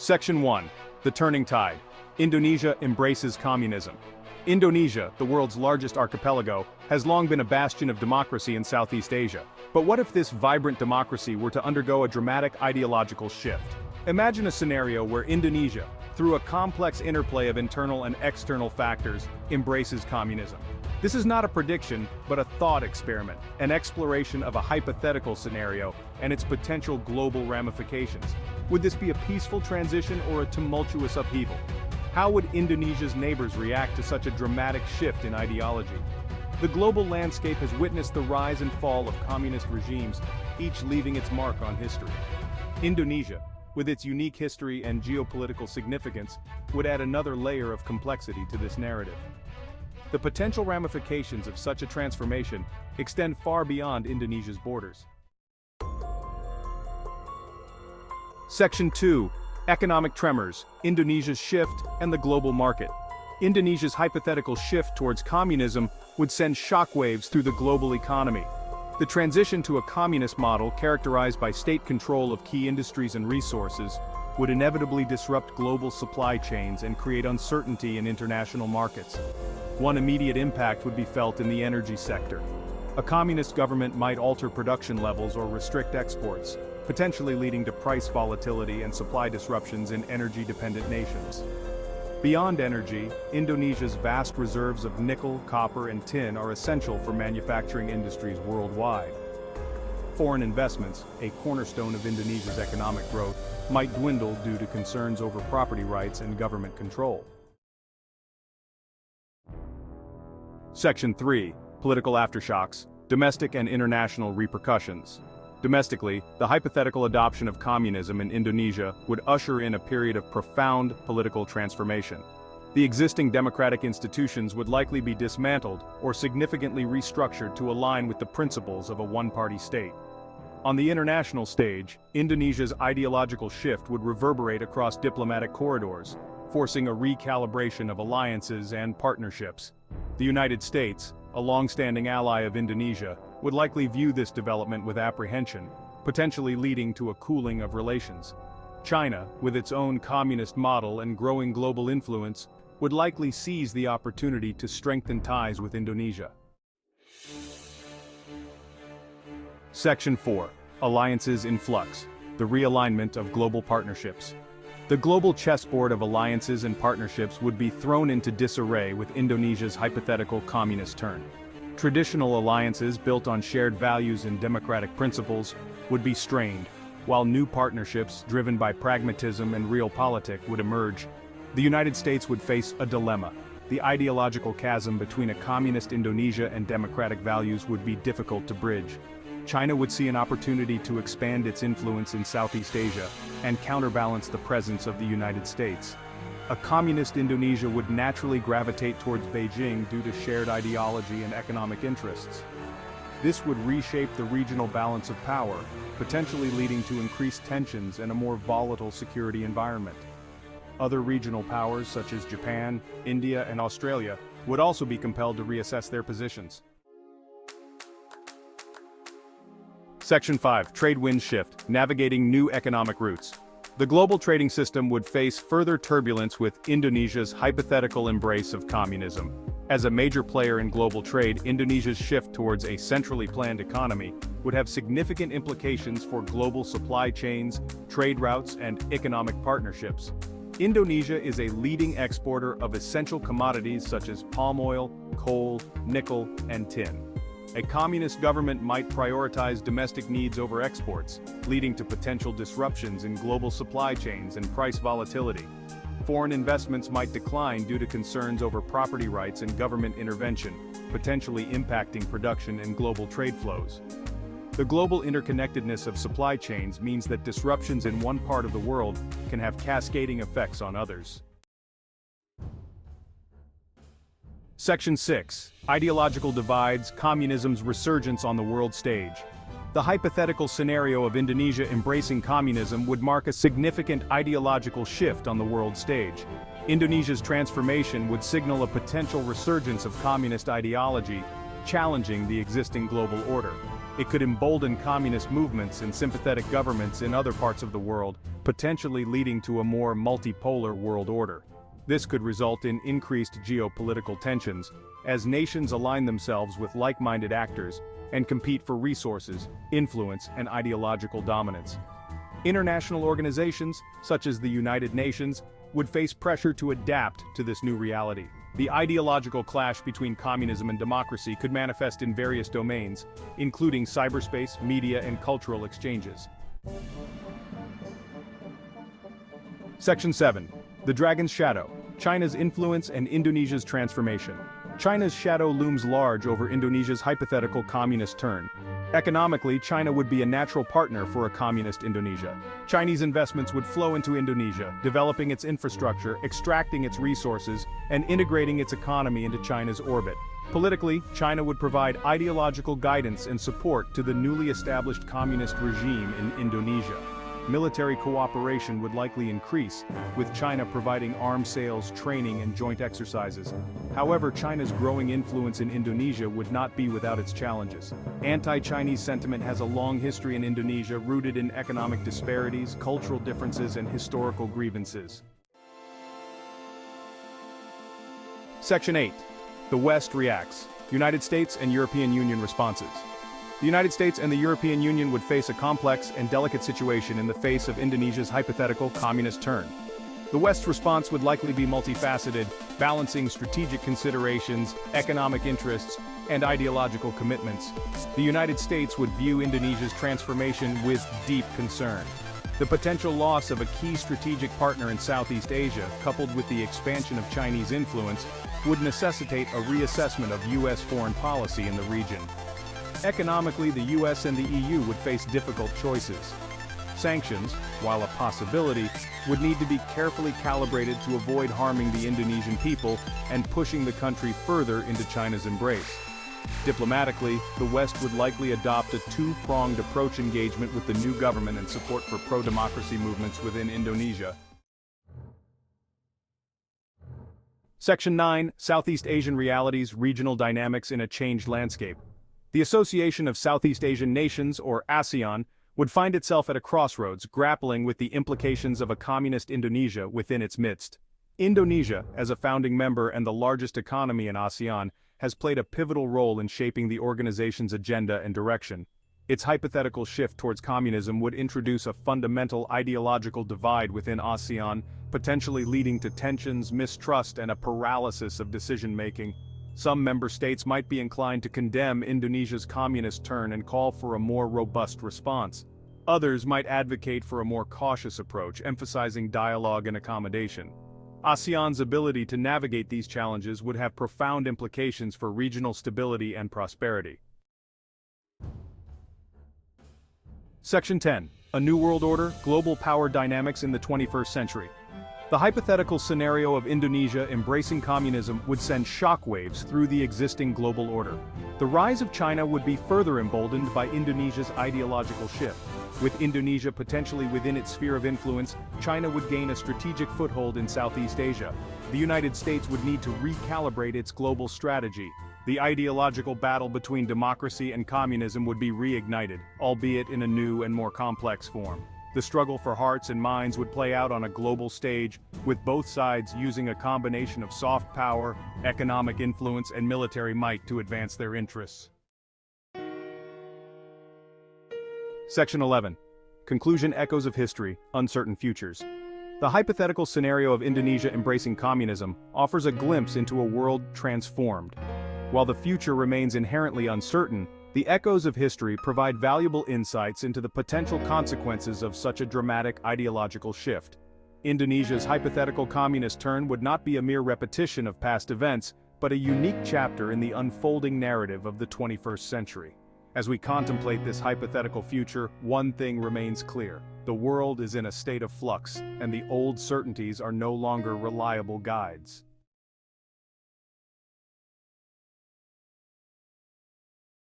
Section 1. The Turning Tide. Indonesia embraces communism. Indonesia, the world's largest archipelago, has long been a bastion of democracy in Southeast Asia. But what if this vibrant democracy were to undergo a dramatic ideological shift? Imagine a scenario where Indonesia, through a complex interplay of internal and external factors, embraces communism. This is not a prediction, but a thought experiment, an exploration of a hypothetical scenario and its potential global ramifications. Would this be a peaceful transition or a tumultuous upheaval? How would Indonesia's neighbors react to such a dramatic shift in ideology? The global landscape has witnessed the rise and fall of communist regimes, each leaving its mark on history. Indonesia, with its unique history and geopolitical significance, would add another layer of complexity to this narrative. The potential ramifications of such a transformation extend far beyond Indonesia's borders. Section 2. Economic tremors, Indonesia's shift, and the global market. Indonesia's hypothetical shift towards communism would send shockwaves through the global economy. The transition to a communist model characterized by state control of key industries and resources would inevitably disrupt global supply chains and create uncertainty in international markets. One immediate impact would be felt in the energy sector. A communist government might alter production levels or restrict exports, potentially leading to price volatility and supply disruptions in energy-dependent nations. Beyond energy, Indonesia's vast reserves of nickel, copper, and tin are essential for manufacturing industries worldwide. Foreign investments, a cornerstone of Indonesia's economic growth, might dwindle due to concerns over property rights and government control. Section 3. Political aftershocks, domestic and international repercussions. Domestically, the hypothetical adoption of communism in Indonesia would usher in a period of profound political transformation. The existing democratic institutions would likely be dismantled or significantly restructured to align with the principles of a one-party state. On the international stage, Indonesia's ideological shift would reverberate across diplomatic corridors, forcing a recalibration of alliances and partnerships. The United States, a long-standing ally of Indonesia, would likely view this development with apprehension, potentially leading to a cooling of relations. China, with its own communist model and growing global influence, would likely seize the opportunity to strengthen ties with Indonesia. Section 4. Alliances in flux, the realignment of global partnerships. The global chessboard of alliances and partnerships would be thrown into disarray with Indonesia's hypothetical communist turn. Traditional alliances built on shared values and democratic principles would be strained, while new partnerships driven by pragmatism and realpolitik would emerge. The United States would face a dilemma. The ideological chasm between a communist Indonesia and democratic values would be difficult to bridge. China would see an opportunity to expand its influence in Southeast Asia and counterbalance the presence of the United States. A communist Indonesia would naturally gravitate towards Beijing due to shared ideology and economic interests. This would reshape the regional balance of power, potentially leading to increased tensions and a more volatile security environment. Other regional powers such as Japan, India, and Australia would also be compelled to reassess their positions. Section 5. Trade wind shift, navigating new economic routes. The global trading system would face further turbulence with Indonesia's hypothetical embrace of communism. As a major player in global trade, Indonesia's shift towards a centrally planned economy would have significant implications for global supply chains, trade routes, and economic partnerships. Indonesia is a leading exporter of essential commodities such as palm oil, coal, nickel, and tin. A communist government might prioritize domestic needs over exports, leading to potential disruptions in global supply chains and price volatility. Foreign investments might decline due to concerns over property rights and government intervention, potentially impacting production and global trade flows. The global interconnectedness of supply chains means that disruptions in one part of the world can have cascading effects on others. Section 6. Ideological divides, communism's resurgence on the world stage. The hypothetical scenario of Indonesia embracing communism would mark a significant ideological shift on the world stage. Indonesia's transformation would signal a potential resurgence of communist ideology, challenging the existing global order. It could embolden communist movements and sympathetic governments in other parts of the world, potentially leading to a more multipolar world order. This could result in increased geopolitical tensions, as nations align themselves with like-minded actors and compete for resources, influence, and ideological dominance. International organizations, such as the United Nations, would face pressure to adapt to this new reality. The ideological clash between communism and democracy could manifest in various domains, including cyberspace, media, and cultural exchanges. Section 7. The Dragon's Shadow, China's Influence and Indonesia's Transformation. China's shadow looms large over Indonesia's hypothetical communist turn. Economically, China would be a natural partner for a communist Indonesia. Chinese investments would flow into Indonesia, developing its infrastructure, extracting its resources, and integrating its economy into China's orbit. Politically, China would provide ideological guidance and support to the newly established communist regime in Indonesia. Military cooperation would likely increase, with China providing arms sales, training, and joint exercises. However, China's growing influence in Indonesia would not be without its challenges. Anti-Chinese sentiment has a long history in Indonesia, rooted in economic disparities, cultural differences, and historical grievances. Section 8. The West reacts. United States and European Union responses. The United States and the European Union would face a complex and delicate situation in the face of Indonesia's hypothetical communist turn. The West's response would likely be multifaceted, balancing strategic considerations, economic interests, and ideological commitments. The United States would view Indonesia's transformation with deep concern. The potential loss of a key strategic partner in Southeast Asia, coupled with the expansion of Chinese influence, would necessitate a reassessment of U.S. foreign policy in the region. Economically, the US and the EU would face difficult choices. Sanctions, while a possibility, would need to be carefully calibrated to avoid harming the Indonesian people and pushing the country further into China's embrace. Diplomatically, the West would likely adopt a two-pronged approach engagement with the new government and support for pro-democracy movements within Indonesia. Section 9. Southeast Asian Realities, Regional Dynamics in a Changed Landscape. The Association of Southeast Asian Nations, or ASEAN, would find itself at a crossroads, grappling with the implications of a communist Indonesia within its midst. Indonesia, as a founding member and the largest economy in ASEAN, has played a pivotal role in shaping the organization's agenda and direction. Its hypothetical shift towards communism would introduce a fundamental ideological divide within ASEAN, potentially leading to tensions, mistrust, and a paralysis of decision-making. Some member states might be inclined to condemn Indonesia's communist turn and call for a more robust response. Others might advocate for a more cautious approach, emphasizing dialogue and accommodation. ASEAN's ability to navigate these challenges would have profound implications for regional stability and prosperity. Section 10. A New World Order, Global Power Dynamics in the 21st Century. The hypothetical scenario of Indonesia embracing communism would send shockwaves through the existing global order. The rise of China would be further emboldened by Indonesia's ideological shift. With Indonesia potentially within its sphere of influence, China would gain a strategic foothold in Southeast Asia. The United States would need to recalibrate its global strategy. The ideological battle between democracy and communism would be reignited, albeit in a new and more complex form. The struggle for hearts and minds would play out on a global stage, with both sides using a combination of soft power, economic influence, and military might to advance their interests. Section 11. Conclusion: Echoes of History, Uncertain Futures. The hypothetical scenario of Indonesia embracing communism offers a glimpse into a world transformed. While the future remains inherently uncertain, the echoes of history provide valuable insights into the potential consequences of such a dramatic ideological shift. Indonesia's hypothetical communist turn would not be a mere repetition of past events, but a unique chapter in the unfolding narrative of the 21st century. As we contemplate this hypothetical future, one thing remains clear: the world is in a state of flux, and the old certainties are no longer reliable guides.